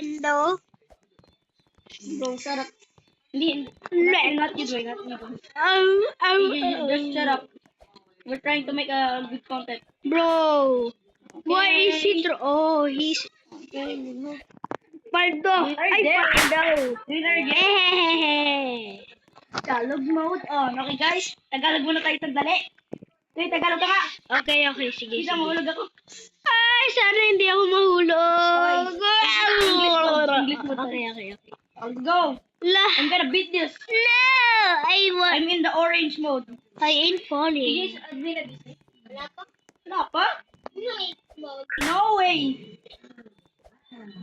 Hello. Bro, shut up. Not you, Dwayne. Not you. Just shut up. We're trying to make a good content. Bro. Why is he oh, he's Okay, no. Pardo. Ay, Pardo. Eh. Tagalog mode on. Okay, guys. Tagalog muna tayo sandali. Okay, Tagalog ka nga. Okay, sige. Hindi na mahulog ako. Ay, sana hindi ako mahulog. English mo. Okay. Let's go. I'm gonna beat this. No, I'm in the orange mode. I ain't falling. Yes, Wala pa? No way.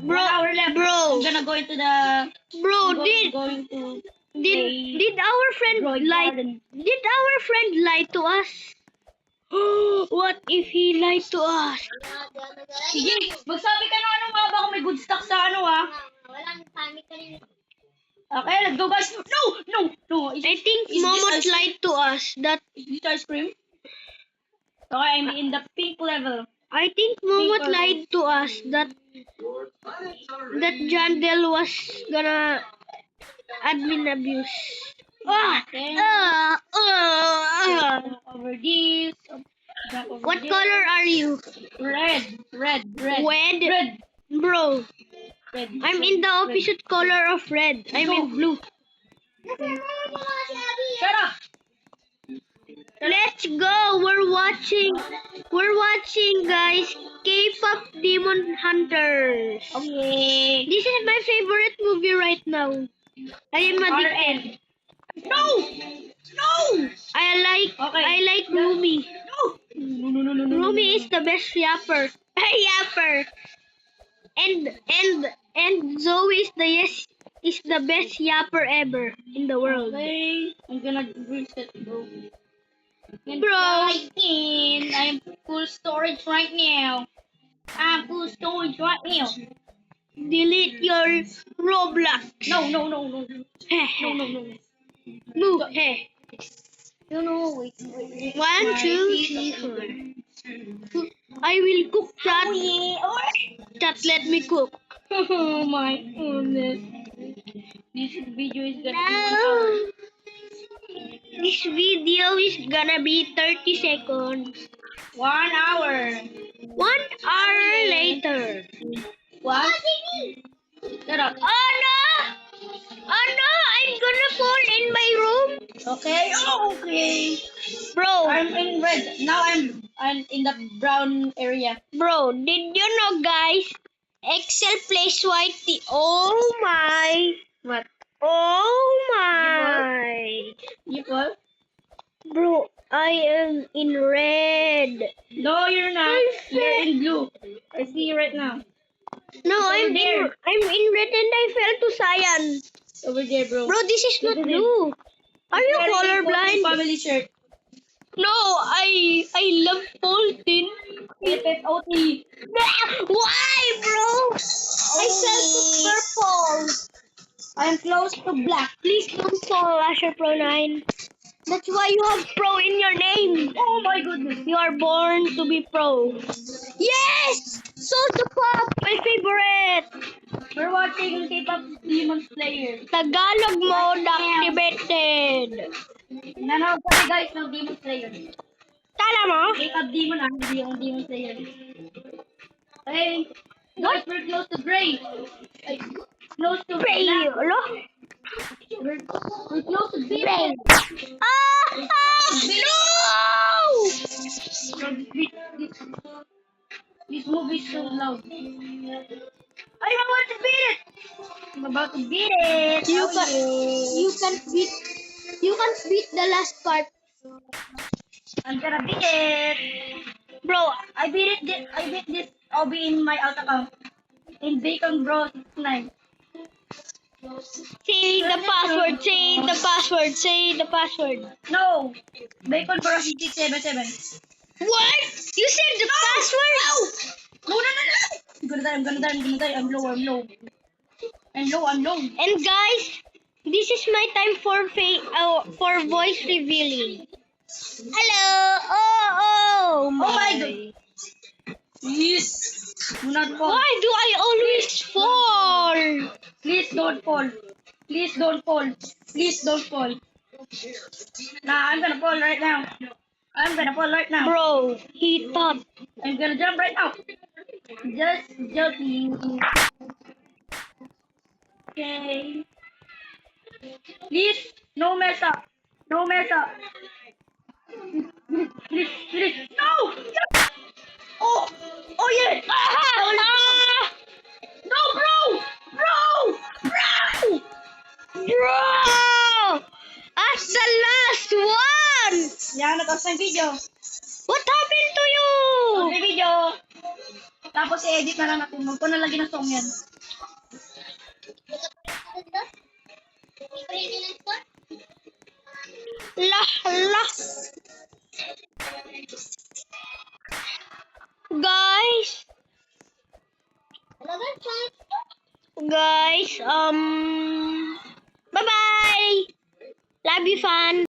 Bro, 1 hour left. bro. I'm gonna go into the... going to... Did our friend Roy lie? Garden. Did our friend lie to us? What if he lied to us? Sige, magsabi ka ng ano nga ba kung may good stock sa ano ha? Walang panic ka rin. Okay, let's go guys. No. I think Momot lied to us that Is this ice cream? Okay, I'm in the pink level. I think Momot lied to us that Jandel was gonna admin abuse. Okay. Over this. What color are you? Red. Red? Red. Bro, Red. I'm in the opposite color of red. I'm in blue. Shut up. Let's go. We're watching guys, K-pop Demon Hunters. Okay. This is my favorite movie right now. I am addicted. No. I like Rumi. No. Rumi is the best yapper. Yapper. And Zoe is the best yapper ever in the world. Okay. I'm gonna reset, bro. Bro. I'm full storage right now. Delete your Roblox. No. Move. Hey. No, wait. 1, 2, 3, 4. I will cook chat. Chat, let me cook. Oh my goodness. This video is gonna be 1 hour. No. This video is gonna be 30 seconds. 1 hour. 1 hour later. What? Shut up. Oh no! I'm gonna fall in my room. Okay. Okay. Bro, I'm in red. Now I'm in the brown area. bro, did you know guys? Excel plays whitey. Oh my. What? Oh my. You what? Bro, I am in red. No, you're not. You're in blue. I see you right now. No, over there. I'm in red and I fell to cyan. Over there, bro. Bro, this is not blue. Are you colorblind? Family shirt. No, I love Poltin. FFOT. Why, bro? I fell to purple. I'm close to black. Please don't fall, Asher Pro 9. That's why you have pro in your name. Oh my goodness. You are born to be pro. Yes! Soulja Pop, my favorite. We're watching K-pop Demon Slayer. Tagalog mode activated. Nanood kami guys ng Demon Slayer. Tala mo? K-pop Demon hindi yung Demon Slayer. Hey, guys, we're close to gray. Ay, close to Pray, black. alo? We're close to Pray. gray. No! This movie is so loud. I'm about to beat it. I'm about to beat it. You can beat the last part. I'm gonna beat it. Bro, I beat it. I beat this. I'll be in my alt account. In Bacon Bro 69. say the password, say the password. No. Bacon Bro 677. What? You said the password? No. I'm gonna die. I'm low. And guys, this is my time for voice revealing. Hello. Oh my God. Yes. Do not fall. Why do I always fall? don't fall. Please don't fall. Please don't fall. Nah, I'm gonna fall right now. I'm gonna fall right now. Bro, he thought. I'm gonna jump right now. Just joking. Okay. Please, no mess up. No mess up. Please. No! Oh! Oh yeah! Ah! No, bro! Bro! Bro! That's the last one! Yan, natapos na yung video. What happened to you? Tapos na yung video. Tapos i-edit na lang natin. Huwag ko na lagyan ng song yan. Lah, lah. Guys, bye-bye. Love you, fun.